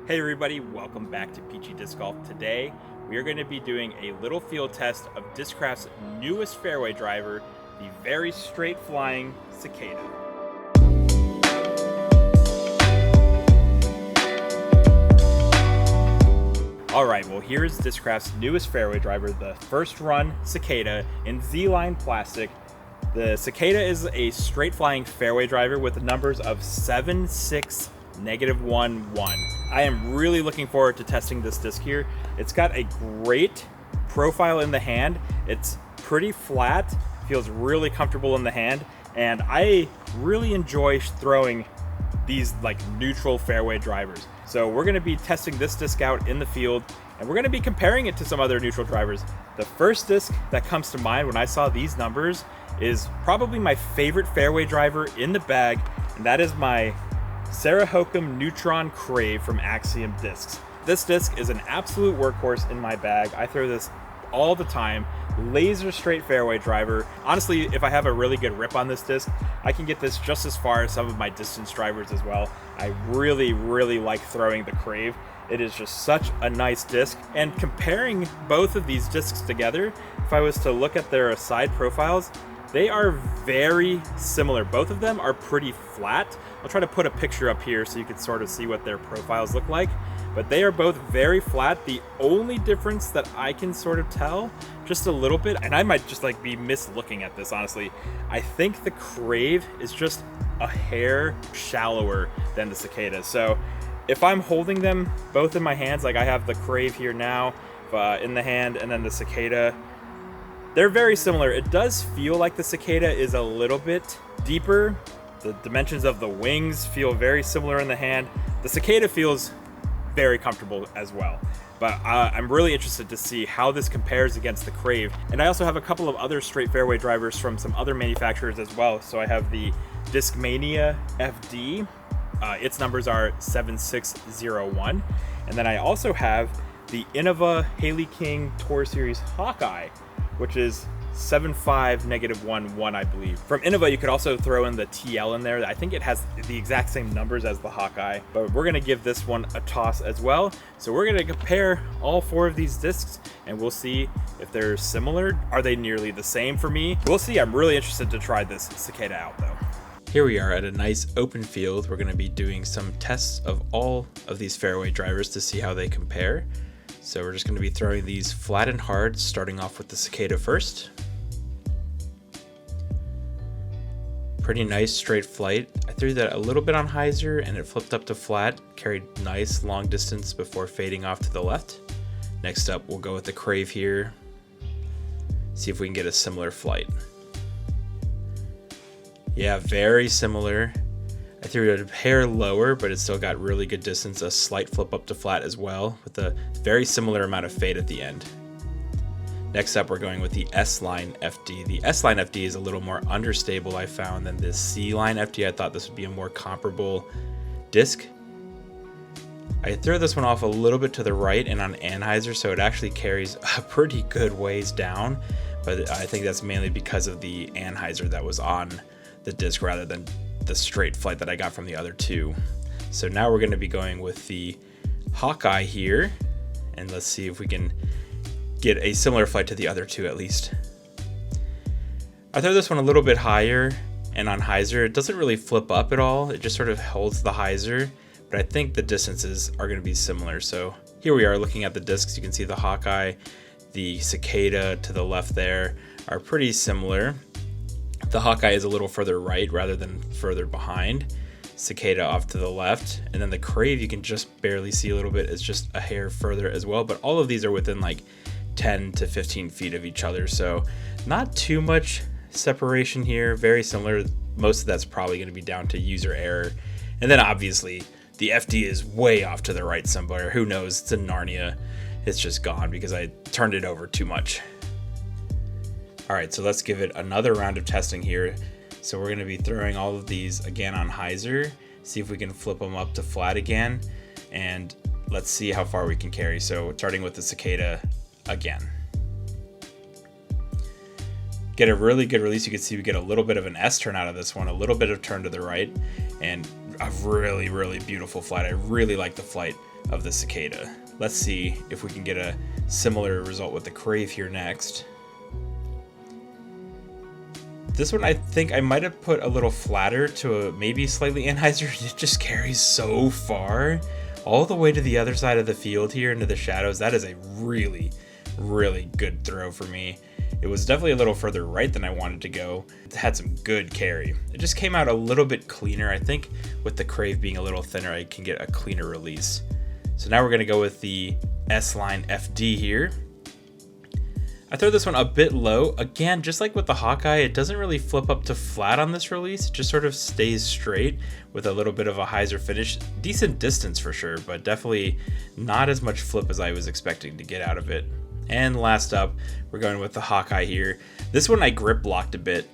Hey everybody, welcome back to Peachy Disc Golf. Today, we are going to be doing a little field test of Discraft's newest fairway driver, the very straight flying Cicada. Alright, well here's Discraft's newest fairway driver, the first run Cicada in Z-Line plastic. The Cicada is a straight flying fairway driver with the numbers of 7, 6, -1, 1. I am really looking forward to testing this disc here. It's got a great profile in the hand. It's pretty flat, feels really comfortable in the hand, and I really enjoy throwing these like neutral fairway drivers. So we're going to be testing this disc out in the field, and we're going to be comparing it to some other neutral drivers. The first disc that comes to mind when I saw these numbers is probably my favorite fairway driver in the bag, and that is my Chattahoochee Neutron Crave from Axiom Discs. This disc is an absolute workhorse in my bag. I throw this all the time. Laser straight fairway driver. Honestly, if I have a really good rip on this disc, I can get this just as far as some of my distance drivers as well. I really like throwing the Crave. It is just such a nice disc. And comparing both of these discs together, if I was to look at their side profiles, they are very similar. Both of them are pretty flat. I'll try to put a picture up here so you can sort of see what their profiles look like, but they are both very flat. The only difference that I can sort of tell just a little bit, and I might just like be mislooking at this honestly, I think the Crave is just a hair shallower than the Cicada. So if I'm holding them both in my hands, like I have the Crave here now in the hand and then the Cicada, they're very similar. It does feel like the Cicada is a little bit deeper. The dimensions of the wings feel very similar in the hand. The Cicada feels very comfortable as well. But I'm really interested to see how this compares against the Crave. And I also have a couple of other straight fairway drivers from some other manufacturers as well. So I have the Discmania FD. Its numbers are 7601. And then I also have the Innova Halo Tour Series Hawkeye, which is 75 -11, I believe. From Innova, you could also throw in the TL in there. I think it has the exact same numbers as the Hawkeye, but we're gonna give this one a toss as well. So we're gonna compare all four of these discs and we'll see if they're similar. Are they nearly the same for me? We'll see. I'm really interested to try this Cicada out though. Here we are at a nice open field. We're gonna be doing some tests of all of these fairway drivers to see how they compare. So we're just going to be throwing these flat and hard, starting off with the Cicada first. Pretty nice straight flight. I threw that a little bit on hyzer and it flipped up to flat, carried nice long distance before fading off to the left. Next up, we'll go with the Crave here. See if we can get a similar flight. Yeah, very similar. I threw it a hair lower, but it still got really good distance, a slight flip up to flat as well, with a very similar amount of fade at the end. Next up, we're going with the S-Line FD. The S-Line FD is a little more understable, I found, than the C-Line FD. I thought this would be a more comparable disc. I threw this one off a little bit to the right and on anhyzer, so it actually carries a pretty good ways down, but I think that's mainly because of the anhyzer that was on the disc rather than the straight flight that I got from the other two. So now we're going to be going with the Hawkeye here, and let's see if we can get a similar flight to the other two at least. I throw this one a little bit higher, and on hyzer it doesn't really flip up at all, it just sort of holds the hyzer, but I think the distances are going to be similar. So here we are looking at the discs. You can see the Hawkeye, the Cicada to the left there are pretty similar. The Hawkeye is a little further right rather than further behind. Cicada off to the left. And then the Crave, you can just barely see a little bit. It's just a hair further as well. But all of these are within like 10 to 15 feet of each other. So not too much separation here. Very similar. Most of that's probably going to be down to user error. And then obviously the FD is way off to the right somewhere. Who knows? It's in Narnia. It's just gone because I turned it over too much. All right, so let's give it another round of testing here. So we're gonna be throwing all of these again on hyzer, see if we can flip them up to flat again, and let's see how far we can carry. So starting with the Cicada again. Get a really good release. You can see we get a little bit of an S turn out of this one, a little bit of turn to the right, and a really beautiful flight. I really like the flight. of the Cicada. Let's see if we can get a similar result with the Crave here next. This one I think I might have put a little flatter to a maybe slightly anhyzer. It just carries so far all the way to the other side of the field here into the shadows. That is a really, really good throw for me. It was definitely a little further right than I wanted to go. It had some good carry. It just came out a little bit cleaner. I think with the Crave being a little thinner, I can get a cleaner release. So now we're gonna go with the S-Line FD here. I throw this one a bit low. Again, just like with the Hawkeye, it doesn't really flip up to flat on this release. It just sort of stays straight with a little bit of a hyzer finish. Decent distance for sure, but definitely not as much flip as I was expecting to get out of it. And last up, we're going with the Hawkeye here. This one I grip blocked a bit.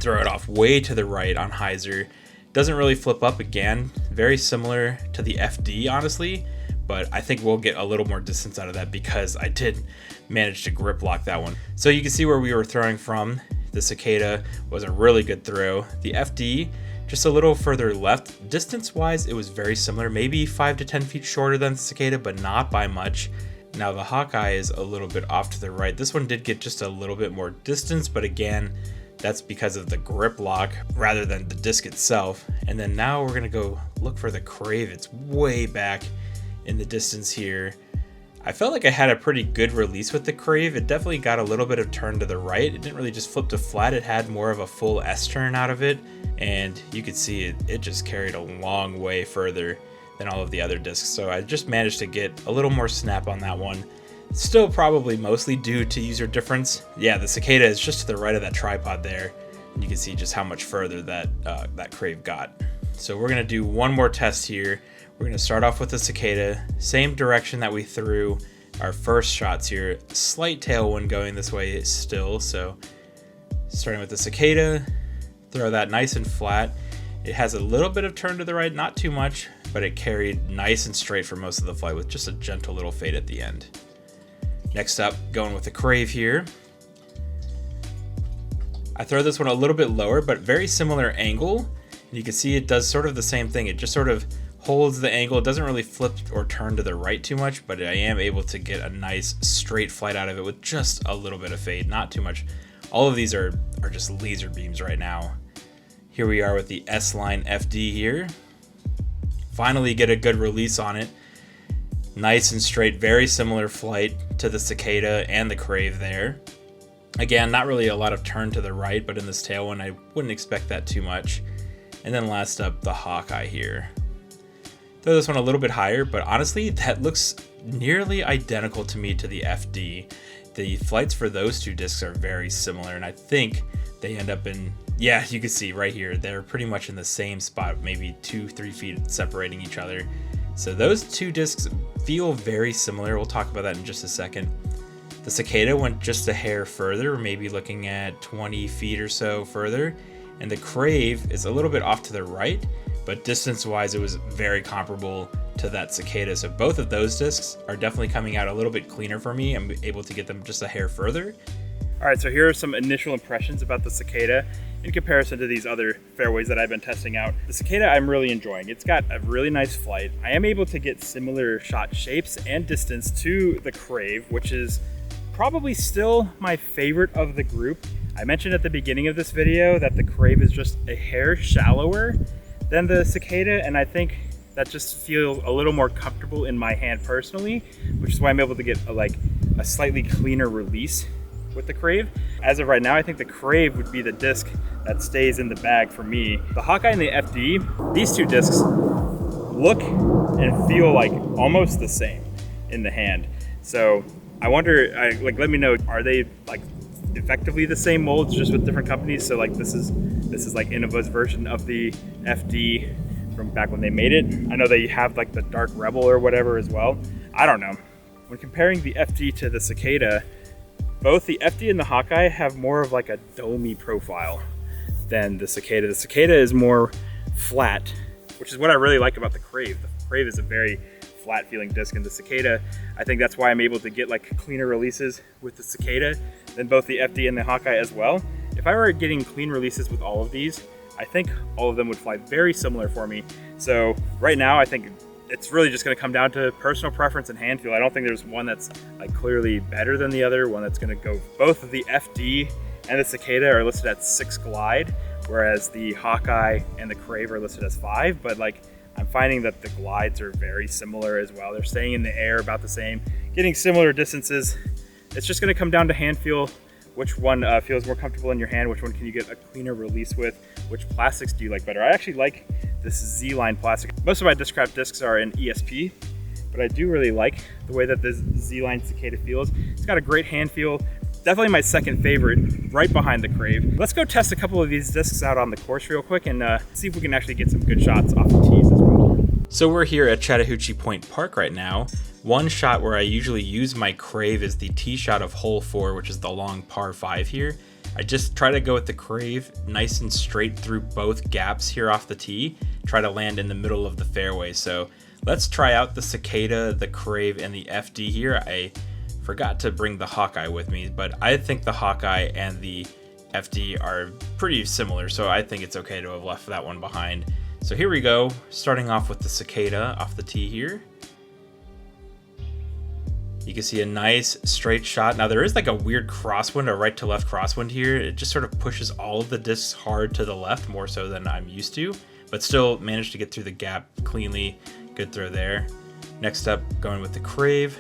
Throw it off way to the right on hyzer. Doesn't really flip up again. Very similar to the FD, honestly. But I think we'll get a little more distance out of that because I did manage to grip lock that one. So you can see where we were throwing from. The Cicada was a really good throw. The FD, just a little further left. Distance-wise, it was very similar. Maybe 5 to 10 feet shorter than the Cicada, but not by much. Now the Hawkeye is a little bit off to the right. This one did get just a little bit more distance, but again, that's because of the grip lock rather than the disc itself. And then now we're gonna go look for the Crave. It's way back in the distance here. I felt like I had a pretty good release with the Crave. It definitely got a little bit of turn to the right. It didn't really just flip to flat. It had more of a full S turn out of it. And you could see it just carried a long way further than all of the other discs. So I just managed to get a little more snap on that one. Still probably mostly due to user difference. Yeah, the Cicada is just to the right of that tripod there. And you can see just how much further that Crave got. So we're gonna do one more test here. We're going to start off with the Cicada, same direction that we threw our first shots here. Slight tailwind going this way still, so starting with the Cicada, throw that nice and flat. It has a little bit of turn to the right, not too much, but it carried nice and straight for most of the flight with just a gentle little fade at the end. Next up, going with the Crave here. I throw this one a little bit lower, but very similar angle. And you can see it does sort of the same thing. It just sort of holds the angle. It doesn't really flip or turn to the right too much, but I am able to get a nice straight flight out of it with just a little bit of fade, not too much. All of these are just laser beams right now. Here we are with the S-Line FD here. Finally get a good release on it. Nice and straight, very similar flight to the Cicada and the Crave there. Again, not really a lot of turn to the right, but in this tailwind, I wouldn't expect that too much. And then last up, the Hawkeye here. Throw this one a little bit higher, but honestly, that looks nearly identical to me to the FD. The flights for those two discs are very similar, and I think they end up in, yeah, you can see right here, they're pretty much in the same spot, maybe 2-3 feet separating each other. So those two discs feel very similar. We'll talk about that in just a second. The Cicada went just a hair further, maybe looking at 20 feet or so further, and the Crave is a little bit off to the right, but distance-wise, it was very comparable to that Cicada. So both of those discs are definitely coming out a little bit cleaner for me. I'm able to get them just a hair further. All right, so here are some initial impressions about the Cicada in comparison to these other fairways that I've been testing out. The Cicada I'm really enjoying. It's got a really nice flight. I am able to get similar shot shapes and distance to the Crave, which is probably still my favorite of the group. I mentioned at the beginning of this video that the Crave is just a hair shallower than the Cicada, and I think that just feels a little more comfortable in my hand personally, which is why I'm able to get a slightly cleaner release with the Crave. As of right now, I think the Crave would be the disc that stays in the bag for me. The Hawkeye and the FD, these two discs look and feel like almost the same in the hand. So I wonder, let me know, are they like effectively the same molds just with different companies? So like this is like Innova's version of the FD from back when they made it. I know they have like the Dark Rebel or whatever as well. I don't know. When comparing the FD to the Cicada, both the FD and the Hawkeye have more of like a domey profile than the Cicada. The Cicada is more flat, which is what I really like about the Crave. The Crave is a very flat feeling disc, and the Cicada, I think that's why I'm able to get like cleaner releases with the Cicada than both the FD and the Hawkeye as well. If I were getting clean releases with all of these, I think all of them would fly very similar for me. So right now, I think it's really just going to come down to personal preference and hand feel. I don't think there's one that's like clearly better than the other, one that's going to go. Both of the FD and the Cicada are listed at 6 glide, whereas the Hawkeye and the Crave are listed as 5, but like I'm finding that the glides are very similar as well. They're staying in the air about the same, getting similar distances. It's just going to come down to hand feel. Which one feels more comfortable in your hand? Which one can you get a cleaner release with? Which plastics do you like better? I actually like this Z-Line plastic. Most of my Discraft discs are in ESP, but I do really like the way that this Z-Line Cicada feels. It's got a great hand feel. Definitely my second favorite, right behind the Crave. Let's go test a couple of these discs out on the course real quick and see if we can actually get some good shots off the tees as well. So we're here at Chattahoochee Pointe Park right now. One shot where I usually use my Crave is the tee shot of hole 4, which is the long par 5 here. I just try to go with the Crave nice and straight through both gaps here off the tee, try to land in the middle of the fairway. So let's try out the Cicada, the Crave, and the FD here. I forgot to bring the Hawkeye with me, but I think the Hawkeye and the FD are pretty similar, so I think it's okay to have left that one behind. So here we go, starting off with the Cicada off the tee here. You can see a nice straight shot. Now there is like a weird crosswind, a right to left crosswind here. It just sort of pushes all of the discs hard to the left, more so than I'm used to, but still managed to get through the gap cleanly. Good throw there. Next up, going with the Crave.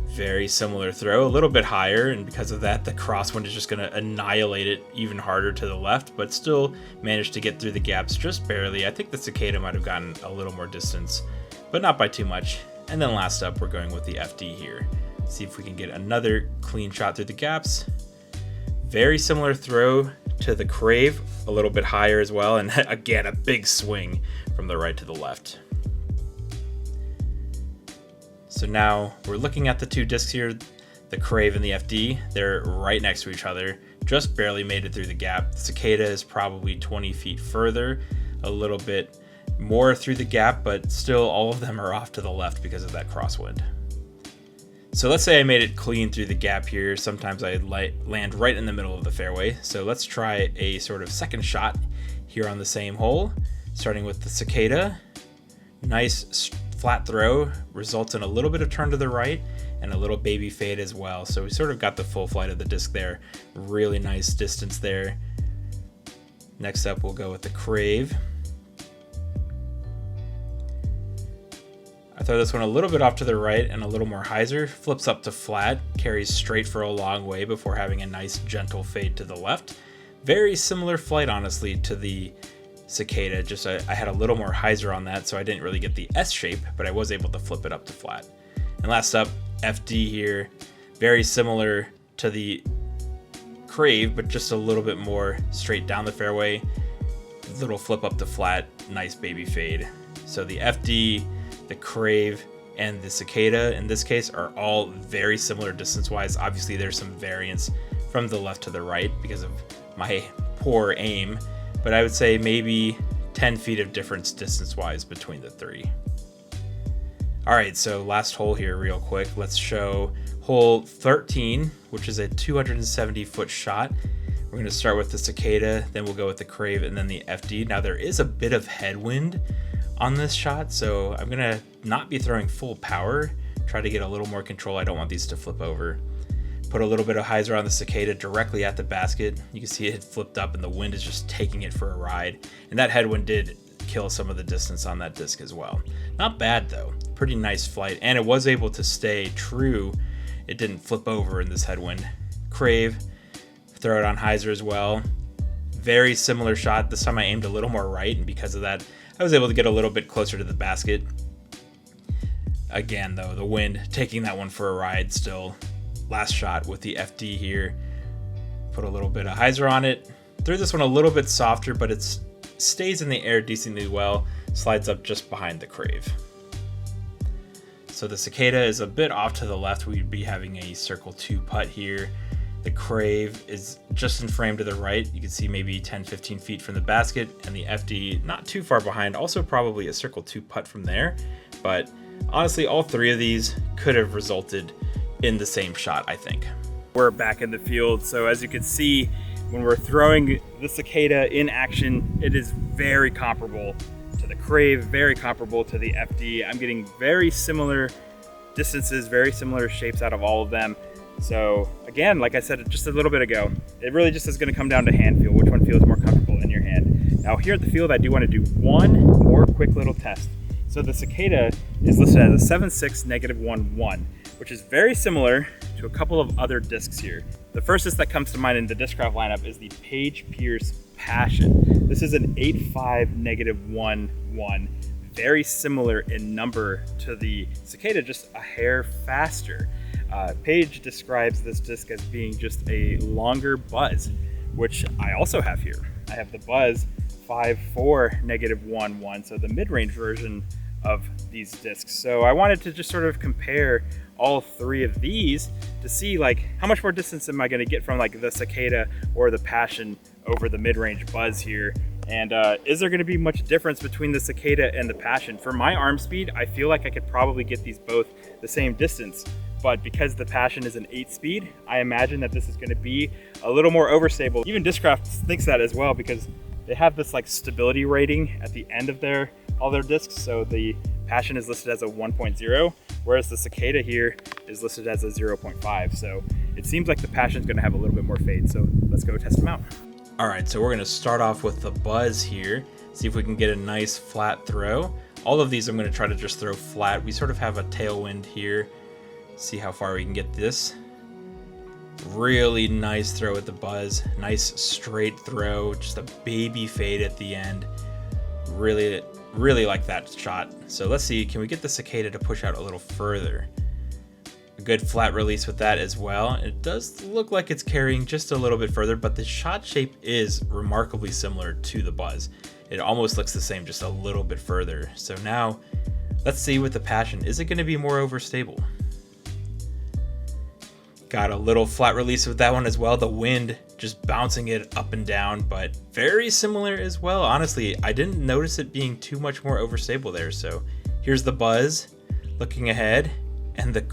Very similar throw, a little bit higher, and because of that, the crosswind is just going to annihilate it even harder to the left, but still managed to get through the gaps just barely. I think the Cicada might have gotten a little more distance, but not by too much. And then last up, we're going with the FD here. See if we can get another clean shot through the gaps. Very similar throw to the Crave, a little bit higher as well, and again, a big swing from the right to the left. So now we're looking at the two discs here, the Crave and the FD. They're right next to each other, just barely made it through the gap. The Cicada is probably 20 feet further, a little bit more through the gap, but still all of them are off to the left because of that crosswind. So let's say I made it clean through the gap here. Sometimes I land right in the middle of the fairway. So let's try a sort of second shot here on the same hole, starting with the Cicada. Nice flat throw, results in a little bit of turn to the right and a little baby fade as well. So we sort of got the full flight of the disc there. Really nice distance there. Next up, we'll go with the Crave. I throw this one a little bit off to the right and a little more hyzer, flips up to flat, carries straight for a long way before having a nice gentle fade to the left. Very similar flight, honestly, to the Cicada, just I had a little more hyzer on that, so I didn't really get the S shape, but I was able to flip it up to flat. And last up, FD here, very similar to the Crave, but just a little bit more straight down the fairway. Little flip up to flat, nice baby fade. So the FD, the Crave, and the Cicada in this case are all very similar distance-wise. Obviously there's some variance from the left to the right because of my poor aim, but I would say maybe 10 feet of difference distance-wise between the three. All right, so last hole here real quick. Let's show hole 13, which is a 270-foot shot. We're gonna start with the Cicada, then we'll go with the Crave, and then the FD. Now there is a bit of headwind on this shot, so I'm gonna not be throwing full power, try to get a little more control. I don't want these to flip over. Put a little bit of hyzer on the Cicada directly at the basket. You can see it flipped up and the wind is just taking it for a ride. And that headwind did kill some of the distance on that disc as well. Not bad though, pretty nice flight. And it was able to stay true. It didn't flip over in this headwind. Crave, throw it on hyzer as well. Very similar shot. This time I aimed a little more right, and because of that, I was able to get a little bit closer to the basket. Again though, the wind taking that one for a ride still. Last shot with the FD here. Put a little bit of hyzer on it. Threw this one a little bit softer, but it stays in the air decently well. Slides up just behind the Crave. So the Cicada is a bit off to the left. We'd be having a circle 2 putt here. The Crave is just in frame to the right. You can see maybe 10-15 feet from the basket, and the FD not too far behind. Also probably a circle 2 putt from there. But honestly, all three of these could have resulted in the same shot, I think. We're back in the field, so as you can see, when we're throwing the Cicada in action, it is very comparable to the The Crave, very comparable to the FD. I'm getting very similar distances, very similar shapes out of all of them. So again, like I said just a little bit ago, it really just is going to come down to hand feel, which one feels more comfortable in your hand. Now here at the field, I do want to do one more quick little test. So the Cicada is listed as a 7.6 -1.1, which is very similar to a couple of other discs here. The first disc that comes to mind in the Discraft lineup is the Page Pierce Passion. This is an 8.5 -1.1, very similar in number to the Cicada, just a hair faster. Page describes this disc as being just a longer Buzzz, which I also have here. I have the Buzzz 5.4 -1.1, so the mid-range version of these discs. So I wanted to just sort of compare all three of these to see like how much more distance am I going to get from like the Cicada or the Passion over the mid-range Buzzz here. And is there going to be much difference between the Cicada and the Passion? For my arm speed, I feel like I could probably get these both the same distance. But because the Passion is an 8-speed, I imagine that this is going to be a little more overstable. Even Discraft thinks that as well, because they have this like stability rating at the end of all their discs. So the Passion is listed as a 1.0, whereas the Cicada here is listed as a 0.5. So it seems like the Passion is going to have a little bit more fade. So let's go test them out. All right, so we're going to start off with the Buzzz here, see if we can get a nice flat throw. All of these I'm going to try to just throw flat. We sort of have a tailwind here. See how far we can get this. Really nice throw with the Buzzz. Nice straight throw, just a baby fade at the end. Really like that shot. So let's see, can we get the Cicada to push out a little further? A good flat release with that as well. It does look like it's carrying just a little bit further, but the shot shape is remarkably similar to the Buzzz. It almost looks the same, just a little bit further. So now let's see with the Passion, is it going to be more overstable? Got a little flat release with that one as well. The wind just bouncing it up and down, but very similar as well. Honestly, I didn't notice it being too much more overstable there. So here's the Buzzz looking ahead, and the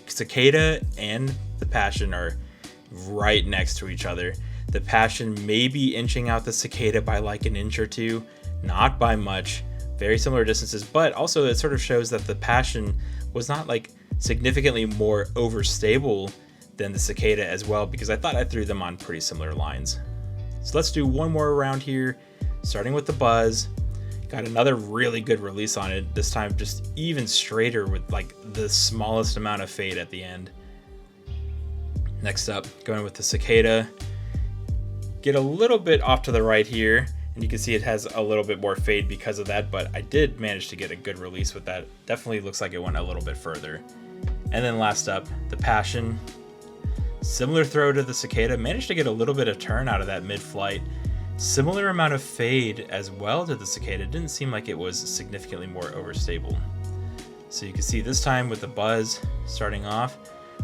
Cicada and the Passion are right next to each other. The Passion may be inching out the Cicada by like an inch or two, not by much. Very similar distances, but also it sort of shows that the Passion was not like significantly more overstable than the Cicada as well, because I thought I threw them on pretty similar lines. So let's do one more round here, starting with the Buzzz. Got another really good release on it, this time just even straighter with like the smallest amount of fade at the end. Next up, going with the Cicada. Get a little bit off to the right here, and you can see it has a little bit more fade because of that, but I did manage to get a good release with that. Definitely looks like it went a little bit further. And then last up, the Passion. Similar throw to the Cicada, managed to get a little bit of turn out of that mid-flight. Similar amount of fade as well to the Cicada. It didn't seem like it was significantly more overstable. So you can see this time with the Buzzz starting off,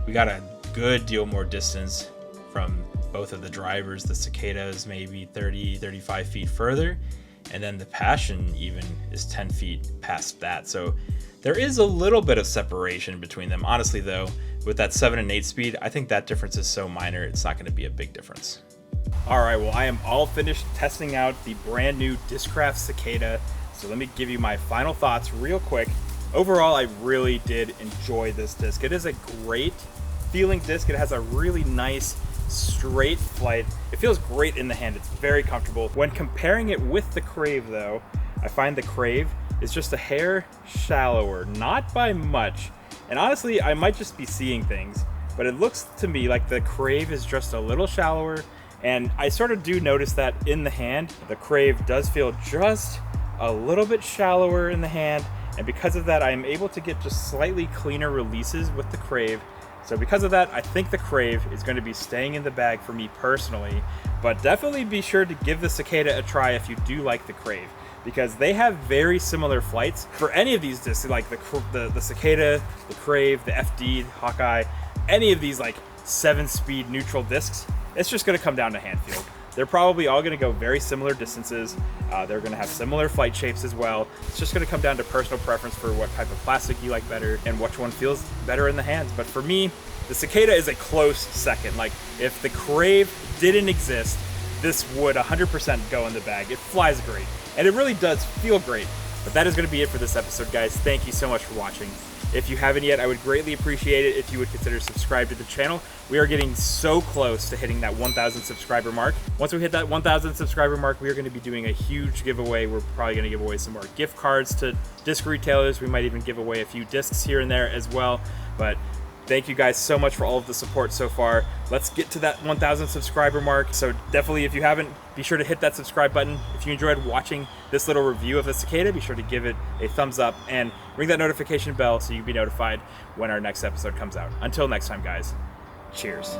we got a good deal more distance from both of the drivers. The Cicada is maybe 30, 35 feet further, and then the Passion even is 10 feet past that. So there is a little bit of separation between them. Honestly though, with that 7 and 8 speed, I think that difference is so minor, it's not going to be a big difference. All right, well, I am all finished testing out the brand new Discraft Cicada. So let me give you my final thoughts real quick. Overall, I really did enjoy this disc. It is a great feeling disc. It has a really nice straight flight. It feels great in the hand. It's very comfortable. When comparing it with the Crave though, I find the Crave is just a hair shallower, not by much. And honestly, I might just be seeing things, but it looks to me like the Crave is just a little shallower. And I sort of do notice that in the hand, the Crave does feel just a little bit shallower in the hand. And because of that, I'm able to get just slightly cleaner releases with the Crave. So because of that, I think the Crave is going to be staying in the bag for me personally, but definitely be sure to give the Cicada a try if you do like the Crave, because they have very similar flights for any of these discs, like the Cicada, the Crave, the FD, Hawkeye, any of these like 7-speed neutral discs. It's just going to come down to hand feel. They're probably all going to go very similar distances. They're going to have similar flight shapes as well. It's just going to come down to personal preference for what type of plastic you like better and which one feels better in the hands. But for me, the Cicada is a close second. Like if the Crave didn't exist, this would 100% go in the bag. It flies great and it really does feel great. But that is going to be it for this episode, guys. Thank you so much for watching. If you haven't yet, I would greatly appreciate it if you would consider subscribe to the channel. We are getting so close to hitting that 1,000 subscriber mark. Once we hit that 1,000 subscriber mark, we are going to be doing a huge giveaway. We're probably going to give away some more gift cards to disc retailers. We might even give away a few discs here and there as well. But thank you guys so much for all of the support so far. Let's get to that 1,000 subscriber mark. So definitely, if you haven't, be sure to hit that subscribe button. If you enjoyed watching this little review of the Cicada, be sure to give it a thumbs up and ring that notification bell so you can be notified when our next episode comes out. Until next time, guys, cheers.